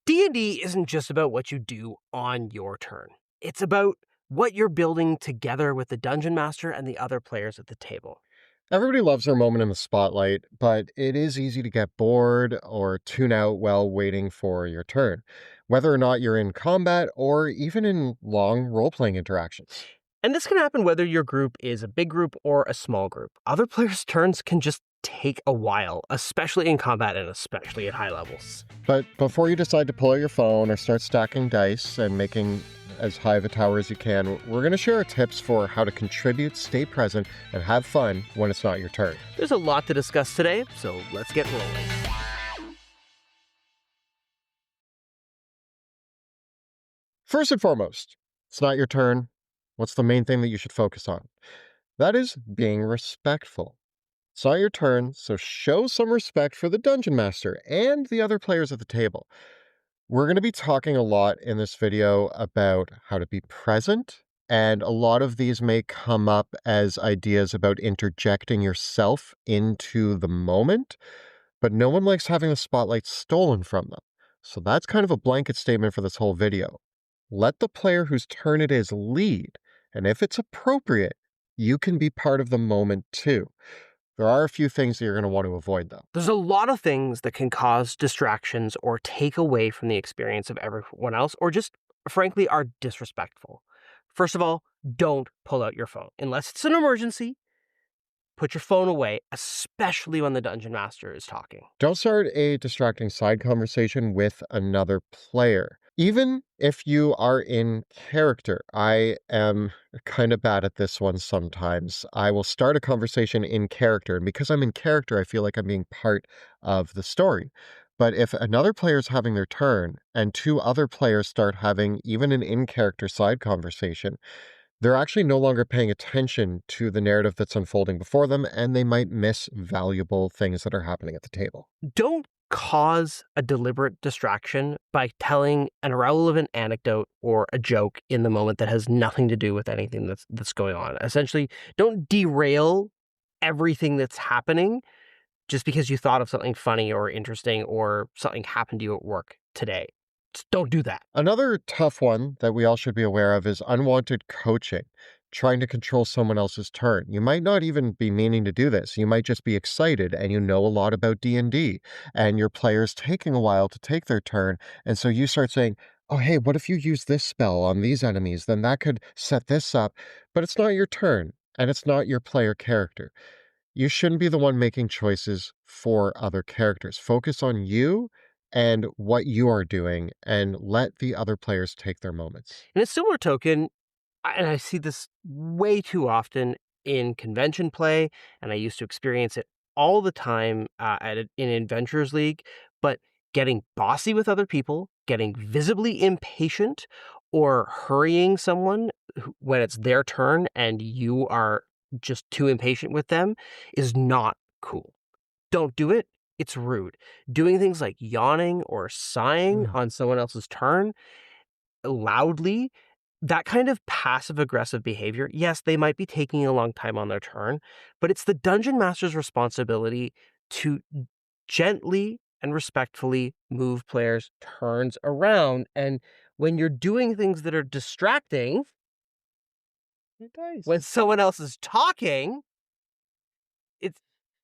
D&D isn't just about what you do on your turn. It's about what you're building together with the dungeon master and the other players at the table. Everybody loves their moment in the spotlight, but it is easy to get bored or tune out while waiting for your turn, whether or not you're in combat or even in long role playing interactions. And this can happen whether your group is a big group or a small group. Other players' turns can just take a while, especially in combat and especially at high levels. But before you decide to pull out your phone or start stacking dice and making as high of a tower as you can, we're going to share tips for how to contribute, stay present, and have fun when it's not your turn. There's a lot to discuss today, so let's get rolling. First and foremost, it's not your turn. What's the main thing that you should focus on? That is being respectful. It's not your turn, so show some respect for the dungeon master and the other players at the table. We're going to be talking a lot in this video about how to be present, and a lot of these may come up as ideas about interjecting yourself into the moment, but no one likes having the spotlight stolen from them. So that's kind of a blanket statement for this whole video. Let the player whose turn it is lead, and if it's appropriate, you can be part of the moment too. There are a few things that you're going to want to avoid, though. There's a lot of things that can cause distractions or take away from the experience of everyone else, or just, frankly, are disrespectful. First of all, don't pull out your phone. Unless it's an emergency, put your phone away, especially when the dungeon master is talking. Don't start a distracting side conversation with another player. Even if you are in character, I am kind of bad at this one sometimes. I will start a conversation in character, and because I'm in character, I feel like I'm being part of the story. But if another player is having their turn and two other players start having even an in-character side conversation, they're actually no longer paying attention to the narrative that's unfolding before them, and they might miss valuable things that are happening at the table. Don't cause a deliberate distraction by telling an irrelevant anecdote or a joke in the moment that has nothing to do with anything that's going on. Essentially, don't derail everything that's happening just because you thought of something funny or interesting or something happened to you at work today. Just don't do that. Another tough one that we all should be aware of is unwanted coaching, trying to control someone else's turn. You might not even be meaning to do this. You might just be excited and you know a lot about D&D and your player's taking a while to take their turn. And so you start saying, oh, hey, what if you use this spell on these enemies? Then that could set this up. But it's not your turn and it's not your player character. You shouldn't be the one making choices for other characters. Focus on you and what you are doing and let the other players take their moments. In a similar token, and I see this way too often in convention play, and I used to experience it all the time in Adventures League, but getting bossy with other people, getting visibly impatient, or hurrying someone when it's their turn and you are just too impatient with them is not cool. Don't do it. It's rude. Doing things like yawning or sighing on someone else's turn loudly, that kind of passive-aggressive behavior, yes, they might be taking a long time on their turn, but it's the dungeon master's responsibility to gently and respectfully move players' turns around. And when you're doing things that are distracting, when someone else is talking, it's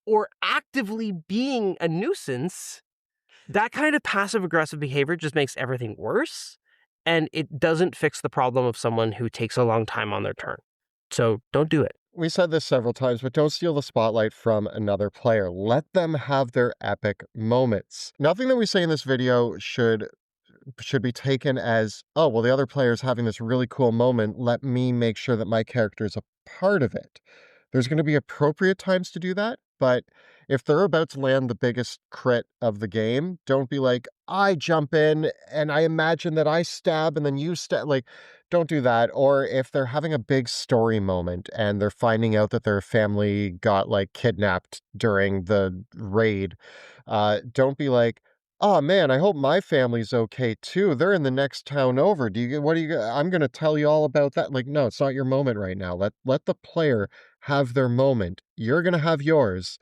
or actively being a nuisance, that kind of passive-aggressive behavior just makes everything worse. And it doesn't fix the problem of someone who takes a long time on their turn. So don't do it. We said this several times, but don't steal the spotlight from another player. Let them have their epic moments. Nothing that we say in this video should be taken as, oh, well, the other player's having this really cool moment. Let me make sure that my character is a part of it. There's going to be appropriate times to do that, but if they're about to land the biggest crit of the game, don't be like, I jump in and I imagine that I stab and then you stab. Like, don't do that. Or if they're having a big story moment and they're finding out that their family got like kidnapped during the raid, don't be like, oh man, I hope my family's okay too. They're in the next town over. I'm going to tell you all about that. Like, no, it's not your moment right now. Let the player have their moment. You're going to have yours,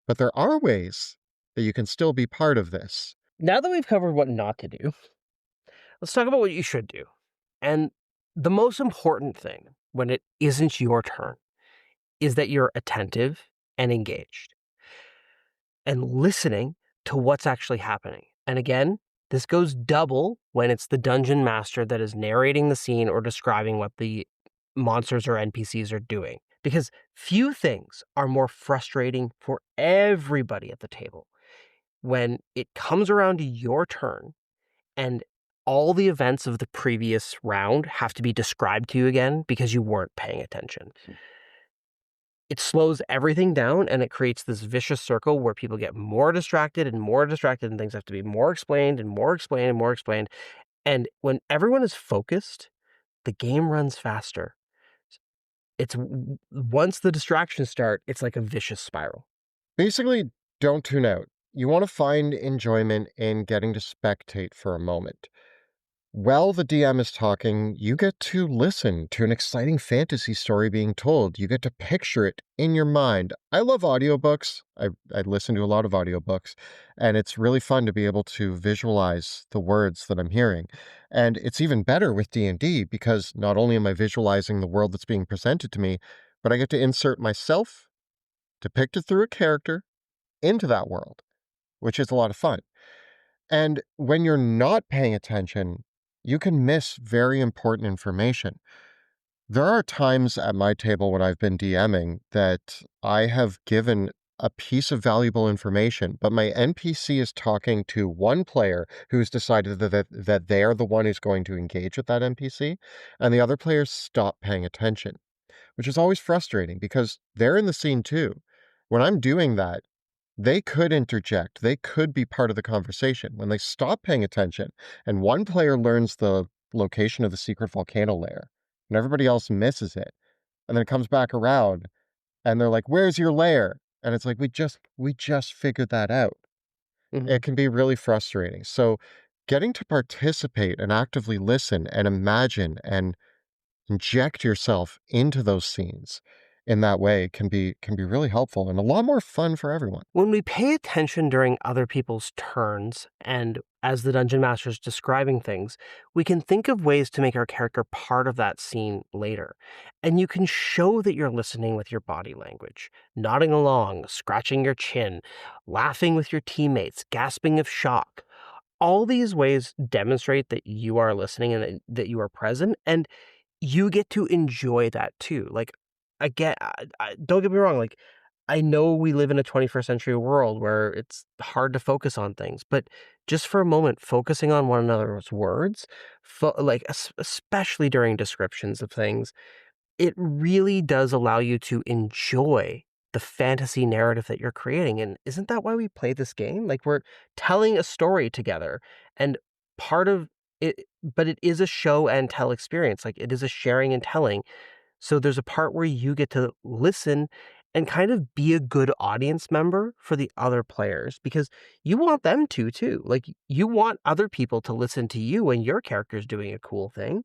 but there are ways that you can still be part of this. Now that we've covered what not to do, Let's talk about what you should do. And the most important thing when it isn't your turn is that you're attentive and engaged and listening to what's actually happening. And again, this goes double when it's the dungeon master that is narrating the scene or describing what the monsters or NPCs are doing. Because few things are more frustrating for everybody at the table when it comes around to your turn and all the events of the previous round have to be described to you again because you weren't paying attention. It slows everything down and it creates this vicious circle where people get more distracted and things have to be more explained and more explained and more explained. And when everyone is focused, the game runs faster. Once the distractions start, it's like a vicious spiral. Basically, don't tune out. You want to find enjoyment in getting to spectate for a moment. While the DM is talking, you get to listen to an exciting fantasy story being told. You get to picture it in your mind. I love audiobooks. I listen to a lot of audiobooks, and it's really fun to be able to visualize the words that I'm hearing. And it's even better with D&D because not only am I visualizing the world that's being presented to me, but I get to insert myself, depicted through a character, into that world, which is a lot of fun. And when you're not paying attention, you can miss very important information. There are times at my table when I've been DMing that I have given a piece of valuable information, but my NPC is talking to one player who's decided that they're the one who's going to engage with that NPC, and the other players stop paying attention, which is always frustrating because they're in the scene too. When I'm doing that, they could interject. They could be part of the conversation. When they stop paying attention and one player learns the location of the secret volcano lair and everybody else misses it, and then it comes back around and they're like, "Where's your lair?" And it's like, "We just figured that out." Mhm. It can be really frustrating. So getting to participate and actively listen and imagine and inject yourself into those scenes in that way can be really helpful and a lot more fun for everyone. When we pay attention during other people's turns and as the dungeon master is describing things, we can think of ways to make our character part of that scene later. And you can show that you're listening with your body language, nodding along, scratching your chin, laughing with your teammates, gasping of shock. All these ways demonstrate that you are listening and that you are present. And you get to enjoy that too. Like, again, don't get me wrong. Like, I know we live in a 21st century world where it's hard to focus on things, but just for a moment, focusing on one another's words, like especially during descriptions of things, it really does allow you to enjoy the fantasy narrative that you're creating. And isn't that why we play this game? Like we're telling a story together and part of it, but it is a show and tell experience. Like it is a sharing and telling. So there's a part where you get to listen and kind of be a good audience member for the other players because you want them to too. Like you want other people to listen to you when your character's doing a cool thing.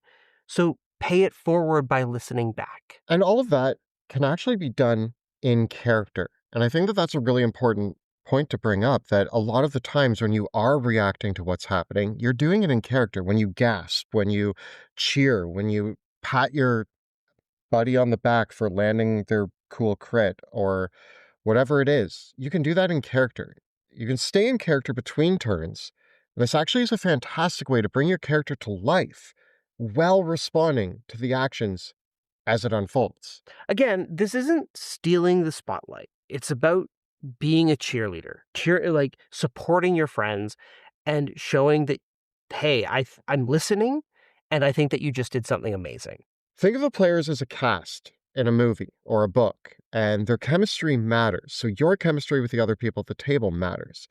So pay it forward by listening back. And all of that can actually be done in character. And I think that that's a really important point to bring up that a lot of the times when you are reacting to what's happening, you're doing it in character. When you gasp, when you cheer, when you pat your buddy on the back for landing their cool crit or whatever it is, you can do that in character. You can stay in character between turns. This actually is a fantastic way to bring your character to life while responding to the actions as it unfolds. Again, this isn't stealing the spotlight. It's about being a cheerleader, like supporting your friends and showing that, hey, I'm listening and I think that you just did something amazing. Think of the players as a cast in a movie or a book, and their chemistry matters. So your chemistry with the other people at the table matters.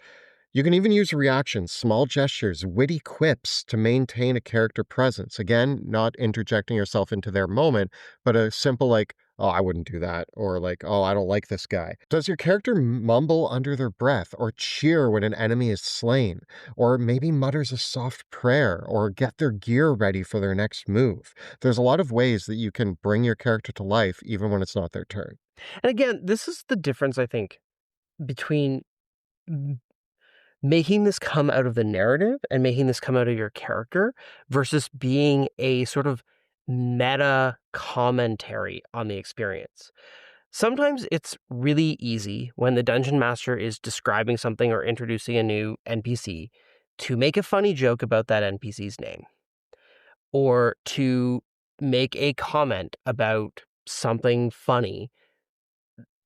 You can even use reactions, small gestures, witty quips to maintain a character presence. Again, not interjecting yourself into their moment, but a simple like, "Oh, I wouldn't do that," or like, "Oh, I don't like this guy." Does your character mumble under their breath or cheer when an enemy is slain? Or maybe mutters a soft prayer or get their gear ready for their next move? There's a lot of ways that you can bring your character to life even when it's not their turn. And again, this is the difference, I think, between making this come out of the narrative and making this come out of your character versus being a sort of meta commentary on the experience. Sometimes it's really easy when the dungeon master is describing something or introducing a new NPC to make a funny joke about that NPC's name or to make a comment about something funny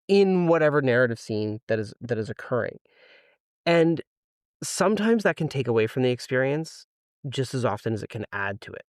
in whatever narrative scene that is occurring. And sometimes that can take away from the experience just as often as it can add to it.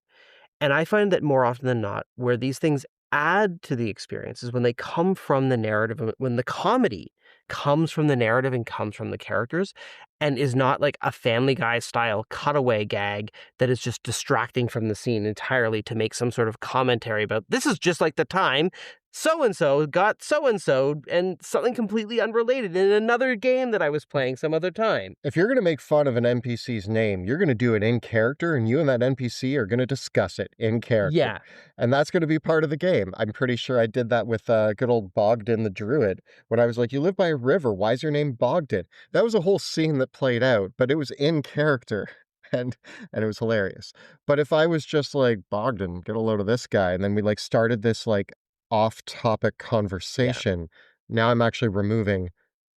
And I find that more often than not, where these things add to the experience is when they come from the narrative, when the comedy comes from the narrative and comes from the characters and is not like a Family Guy style cutaway gag that is just distracting from the scene entirely to make some sort of commentary about this is just like the time so and so and something completely unrelated in another game that I was playing some other time. If you're going to make fun of an NPC's name, you're going to do it in character, and you and that NPC are going to discuss it in character. Yeah. And that's going to be part of the game. I'm pretty sure I did that with good old Bogdan the Druid when I was like, you live by a river. Why is your name Bogdan? That was a whole scene that played out, but it was in character. And it was hilarious. But if I was just like, Bogdan, get a load of this guy, and then we like started this like off-topic Yeah. conversation, now I'm actually removing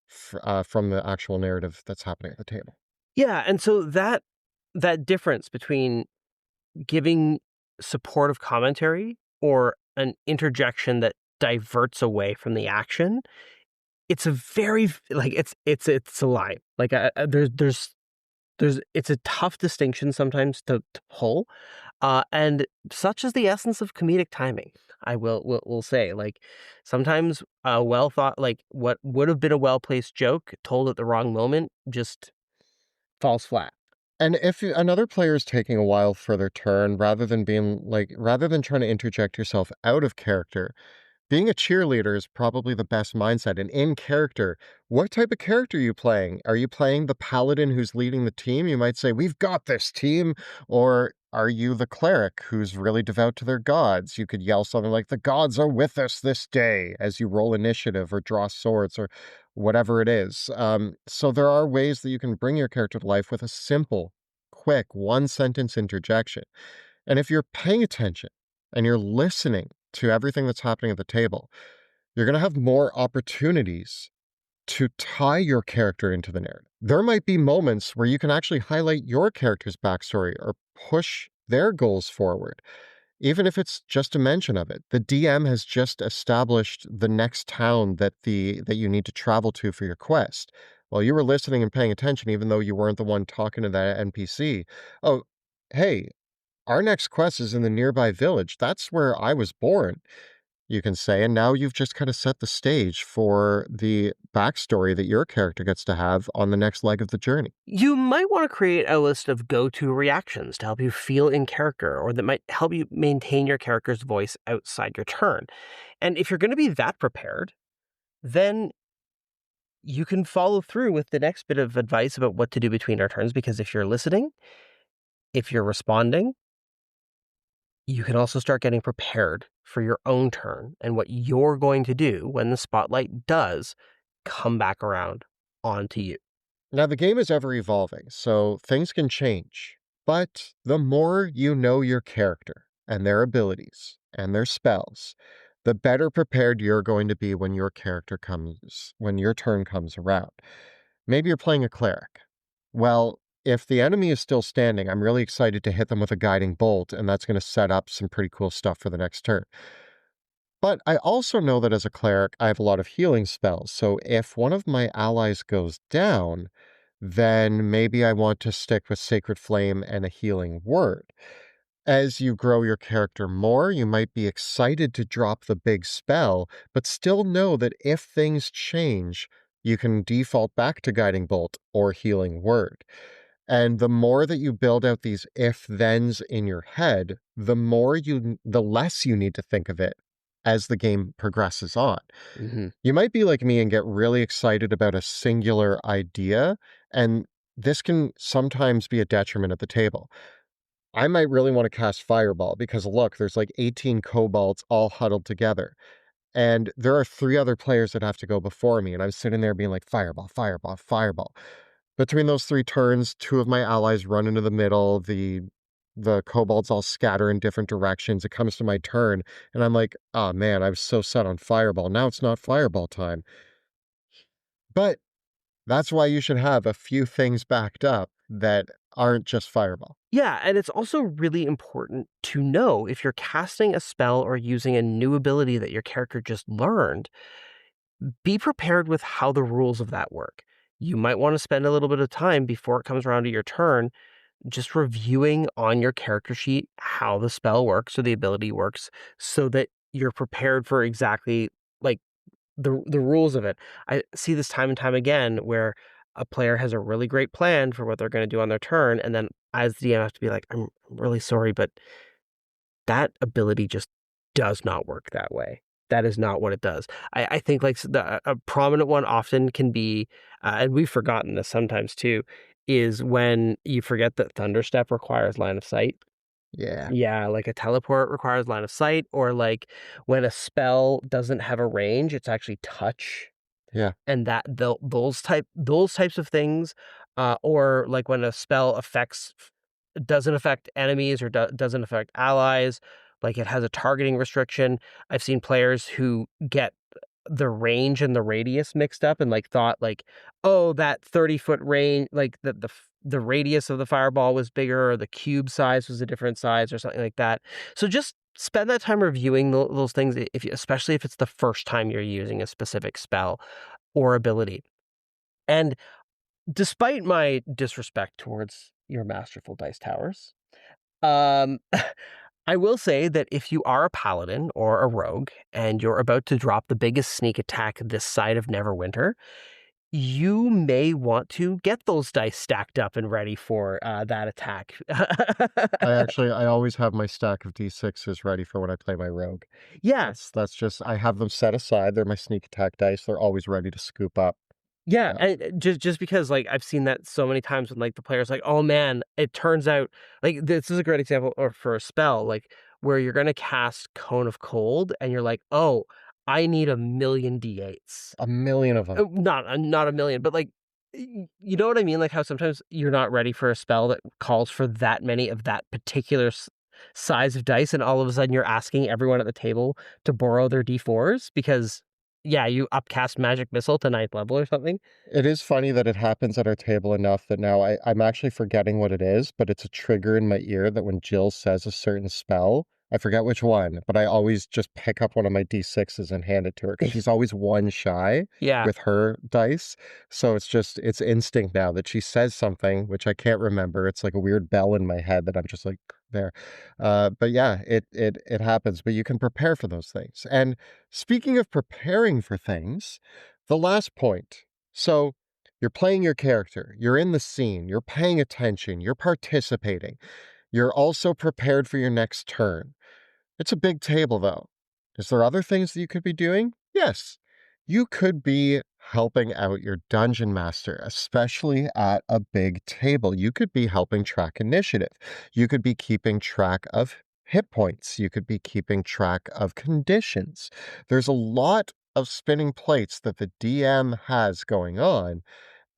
from the actual narrative that's happening at the table. Yeah, and so that difference between giving supportive commentary or an interjection that diverts away from the action, it's a very like it's a line. Like there's it's a tough distinction sometimes to pull, and such is the essence of comedic timing. I will say, like sometimes a well thought, like what would have been a well placed joke told at the wrong moment, just falls flat. And if another player is taking a while for their turn, rather than trying to interject yourself out of character, being a cheerleader is probably the best mindset. And in character, what type of character are you playing? Are you playing the paladin who's leading the team? You might say, we've got this team. Or are you the cleric who's really devout to their gods? You could yell something like, the gods are with us this day as you roll initiative or draw swords or whatever it is. So there are ways that you can bring your character to life with a simple, quick, one sentence interjection. And if you're paying attention and you're listening to everything that's happening at the table, you're going to have more opportunities to tie your character into the narrative. There might be moments where you can actually highlight your character's backstory or push their goals forward, even if it's just a mention of it. The DM has just established the next town that you need to travel to for your quest. While you were listening and paying attention, even though you weren't the one talking to that NPC, oh, hey, our next quest is in the nearby village. That's where I was born, you can say. And now you've just kind of set the stage for the backstory that your character gets to have on the next leg of the journey. You might want to create a list of go-to reactions to help you feel in character or that might help you maintain your character's voice outside your turn. And if you're going to be that prepared, then you can follow through with the next bit of advice about what to do between our turns because if you're listening, if you're responding, you can also start getting prepared for your own turn and what you're going to do when the spotlight does come back around onto you. Now, the game is ever evolving, so things can change. But the more you know your character and their abilities and their spells, the better prepared you're going to be when your turn comes around. Maybe you're playing a cleric. Well, if the enemy is still standing, I'm really excited to hit them with a guiding bolt, and that's going to set up some pretty cool stuff for the next turn. But I also know that as a cleric, I have a lot of healing spells. So if one of my allies goes down, then maybe I want to stick with Sacred Flame and a healing word. As you grow your character more, you might be excited to drop the big spell, but still know that if things change, you can default back to Guiding Bolt or Healing Word. And the more that you build out these if-thens in your head, the less you need to think of it as the game progresses on. Hmm. You might be like me and get really excited about a singular idea, and this can sometimes be a detriment at the table. I might really want to cast Fireball because look, there's like 18 kobolds all huddled together. And there are three other players that have to go before me. And I'm sitting there being like, Fireball, Fireball, Fireball. Between those 3 turns, 2 of my allies run into the middle, the kobolds all scatter in different directions, it comes to my turn, and I'm like, "Oh man, I was so set on fireball, now it's not fireball time." But that's why you should have a few things backed up that aren't just fireball. Yeah, and it's also really important to know if you're casting a spell or using a new ability that your character just learned, be prepared with how the rules of that work. You might want to spend a little bit of time before it comes around to your turn just reviewing on your character sheet how the spell works or the ability works so that you're prepared for exactly like the rules of it. I see this time and time again where a player has a really great plan for what they're going to do on their turn, and then as the DM, I have to be like, I'm really sorry, but that ability just does not work that way. That is not what it does. I think like a prominent one often can be, and we've forgotten this sometimes too, is when you forget that Thunderstep requires line of sight. Yeah. Yeah, like a teleport requires line of sight, or like when a spell doesn't have a range, it's actually touch, Yeah. and those types of things, or like when a spell doesn't affect enemies or doesn't affect allies, like it has a targeting restriction. I've seen players who get the range and the radius mixed up and like thought like, oh, that 30-foot range, like the radius of the fireball was bigger or the cube size was a different size or something like that. So just spend that time reviewing those things if especially if it's the first time you're using a specific spell or ability. And despite my disrespect towards your masterful dice towers, um, I will say that if you are a paladin or a rogue and you're about to drop the biggest sneak attack this side of Neverwinter, you may want to get those dice stacked up and ready for that attack. I always have my stack of D6s ready for when I play my rogue. Yeah, That's just I have them set aside, they're my sneak attack dice, they're always ready to scoop up. yeah, Yeah. and just because like I've seen that so many times when like the player's like, oh man, it turns out like this is a great example or for a spell like where you're gonna cast Cone of Cold and you're like, oh, I need a million d8s. A million of them. Not a million, but like you know what I mean? Like how sometimes you're not ready for a spell that calls for that many of that particular size of dice, and all of a sudden you're asking everyone at the table to borrow their d4s because yeah, you upcast Magic Missile to ninth level or something. It is funny that it happens at our table enough that now I'm actually forgetting what it is, but it's a trigger in my ear that when Jill says a certain spell, I forget which one, but I always just pick up one of my D6s and hand it to her because she's always one shy Yeah. with her dice. So it's instinct now that she says something, which I can't remember. It's like a weird bell in my head that I'm just like, there. But yeah, it happens, but you can prepare for those things. And speaking of preparing for things, the last point. So you're playing your character, you're in the scene, you're paying attention, you're participating, you're also prepared for your next turn. It's a big table, though. Is there other things that you could be doing? Yes. You could be helping out your dungeon master, especially at a big table. You could be helping track initiative. You could be keeping track of hit points. You could be keeping track of conditions. There's a lot of spinning plates that the DM has going on,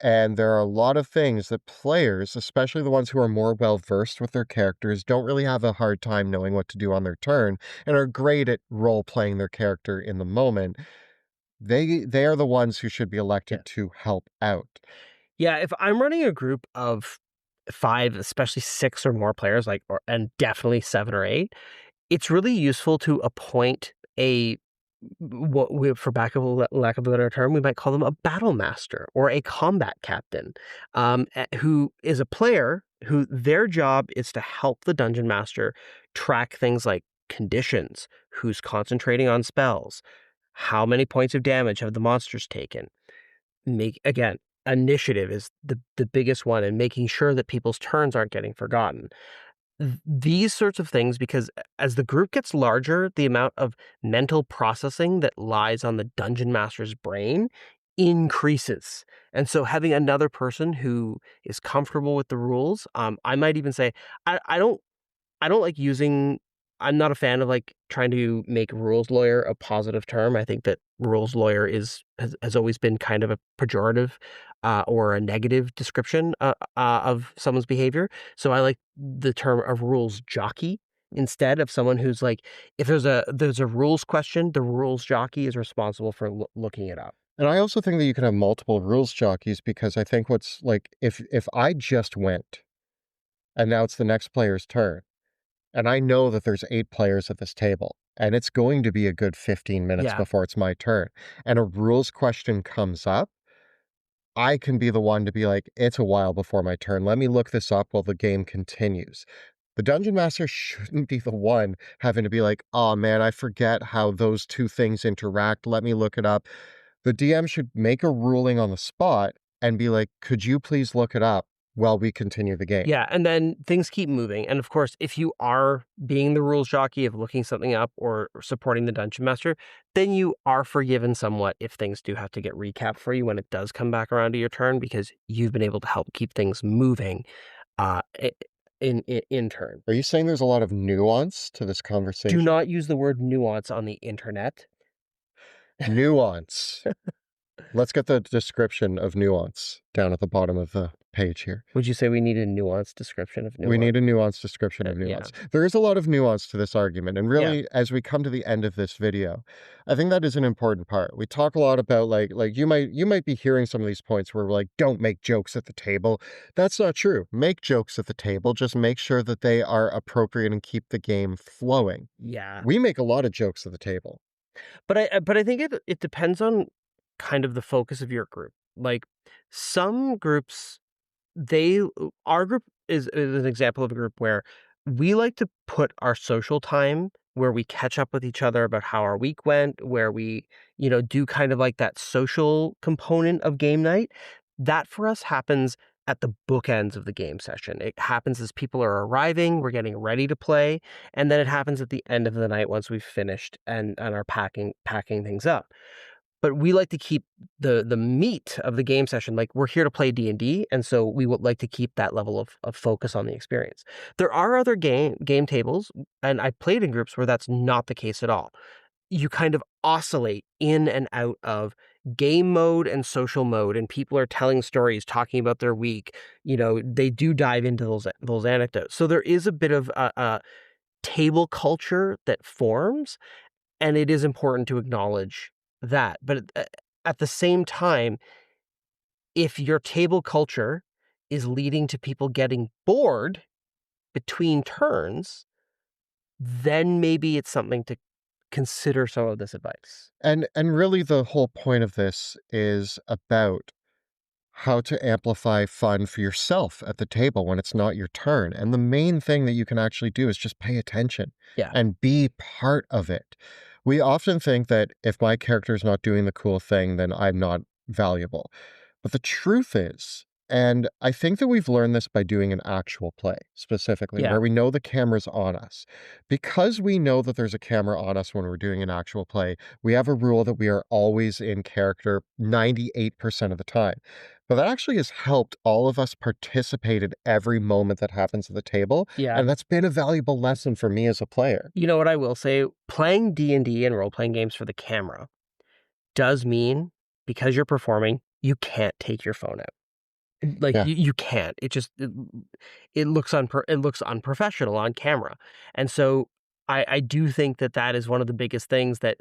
and there are a lot of things that players, especially the ones who are more well versed with their characters, don't really have a hard time knowing what to do on their turn and are great at role playing their character in the moment. They are the ones who should be Yeah. elected to help out. Yeah, if I'm running a group of 5, especially 6 or more players, like, or and definitely 7 or 8, it's really useful to appoint a what we for lack of a better term, we might call them a battle master or a combat captain, who is a player who their job is to help the dungeon master track things like conditions, who's concentrating on spells, how many points of damage have the monsters taken, make again, initiative is the biggest one and making sure that people's turns aren't getting forgotten. These sorts of things, because as the group gets larger, the amount of mental processing that lies on the dungeon master's brain increases. And so having another person who is comfortable with the rules, I might even say, I don't like using I'm not a fan of, like, trying to make rules lawyer a positive term. I think that rules lawyer has always been kind of a pejorative, or a negative description of someone's behavior. So I like the term of rules jockey instead of someone who's like, if there's a rules question, the rules jockey is responsible for looking it up. And I also think that you can have multiple rules jockeys because I think what's like if I just went and now it's the next player's turn, and I know that there's 8 players at this table, and it's going to be a good 15 minutes Yeah. before it's my turn, and a rules question comes up, I can be the one to be like, "It's a while before my turn. Let me look this up while the game continues." The dungeon master shouldn't be the one having to be like, "Oh man, I forget how those 2 things interact. Let me look it up." The DM should make a ruling on the spot and be like, "Could you please look it up while we continue the game?" Yeah, and then things keep moving. And of course, if you are being the rules jockey of looking something up or supporting the dungeon master, then you are forgiven somewhat if things do have to get recapped for you when it does come back around to your turn because you've been able to help keep things moving uh, i- in turn. Are you saying there's a lot of nuance to this Do conversation? not use the word nuance on the internet. Nuance. Let's get the description of nuance down at the bottom of the page here. Would you say we need a nuanced description of We nuance? need a nuanced description of Yeah. nuance. There is a lot of nuance to this argument, and Yeah. really, as we come to the end of this video, I think that is an important part. We talk a lot about like you might be hearing some of these points where we're like, don't make jokes at the table. That's not true. Make jokes at the table, just make sure that they are appropriate and keep the game flowing. Yeah. We make a lot of jokes at the table. But I think it depends on kind of the focus of your group. Like some groups they our group is an example of a group where we like to put our social time where we catch up with each other about how our week went, where we, do kind of like that social component of game night. That for us happens at the bookends of the game session. It happens as people are arriving, we're getting ready to play, and then it happens at the end of the night once we've finished and are packing things up. But we like to keep the meat of the game session, like, we're here to play D&D, and so we would like to keep that level of focus on the experience. There are other game tables, and I've played in groups where that's not the case at all. You kind of oscillate in and out of game mode and social mode, and people are telling stories, talking about their week. They do dive into those anecdotes. So there is a bit of a table culture that forms, and it is important to acknowledge that. But at the same time, if your table culture is leading to people getting bored between turns, then maybe it's something to consider some of this advice. And really the whole point of this is about how to amplify fun for yourself at the table when it's not your turn. And the main thing that you can actually do is just pay attention Yeah. and be part of it. We often think that if my character is not doing the cool thing, then I'm not valuable. But the truth is, and I think that we've learned this by doing an actual play specifically, Yeah. where we know the camera's on us. Because we know that there's a camera on us when we're doing an actual play, we have a rule that we are always in character 98% of the time. But that actually has helped all of us participate in every moment that happens at the table, Yeah. and that's been a valuable lesson for me as a player. You know what I will say? Playing D&D and role-playing games for the camera does mean, because you're performing, you can't take your phone out. Like, Yeah. you can't. It looks unprofessional on camera. And so I do think that is one of the biggest things that,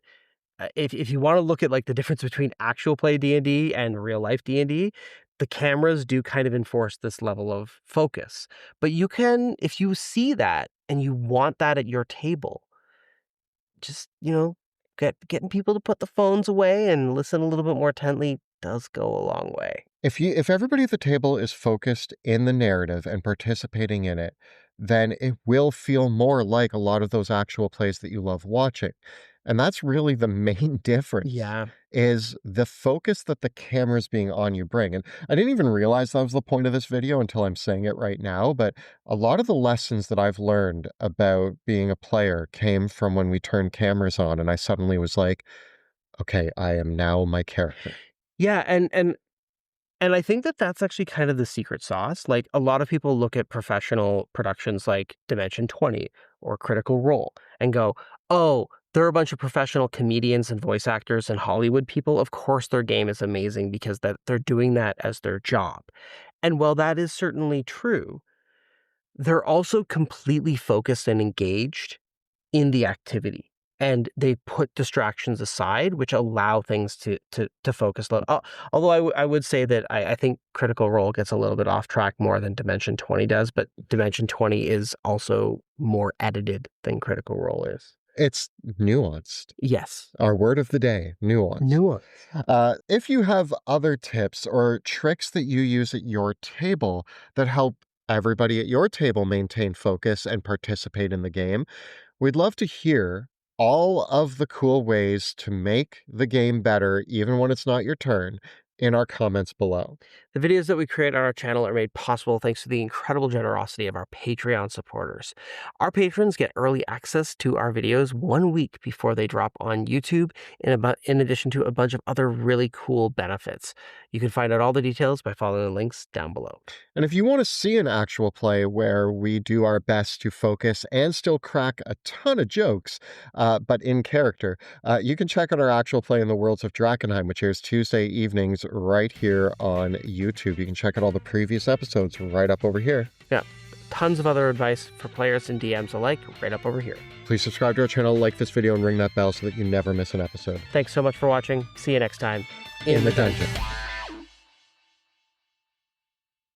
if you wanna look at, like, the difference between actual play D&D and real life D&D, the cameras do kind of enforce this level of focus. But you can, if you see that and you want that at your table, just, getting people to put the phones away and listen a little bit more intently does go a long way. If everybody at the table is focused in the narrative and participating in it, then it will feel more like a lot of those actual plays that you love watching. And that's really the main difference Yeah. is the focus that the cameras being on you bring. And I didn't even realize that was the point of this video until I'm saying it right now, but a lot of the lessons that I've learned about being a player came from when we turned cameras on and I suddenly was like, okay, I am now my character. Yeah, and I think that that's actually kind of the secret sauce. Like, a lot of people look at professional productions like Dimension 20 or Critical Role and go, "Oh, There are a bunch of professional comedians and voice actors and Hollywood people. Of course, their game is amazing because they're doing that as their job. And while that is certainly true, they're also completely focused and engaged in the activity. And they put distractions aside, which allow things to focus. Although I would say that I think Critical Role gets a little bit off track more than Dimension 20 does, but Dimension 20 is also more edited than Critical Role is. It's nuanced. Yes. Our word of the day, nuance. Nuance. If you have other tips or tricks that you use at your table that help everybody at your table maintain focus and participate in the game, we'd love to hear all of the cool ways to make the game better, even when it's not your turn, in our comments below. The videos that we create on our channel are made possible thanks to the incredible generosity of our Patreon supporters. Our patrons get early access to our videos 1 week before they drop on YouTube, in addition to a bunch of other really cool benefits. You can find out all the details by following the links down below. And if you want to see an actual play where we do our best to focus and still crack a ton of jokes, but in character, you can check out our actual play in the Worlds of Drakenheim, which airs Tuesday evenings right here on YouTube. You can check out all the previous episodes right up over here. Yeah, tons of other advice for players and DMs alike right up over here. Please subscribe to our channel, like this video, and ring that bell so that you never miss an episode. Thanks so much for watching. See you next time in the dungeon.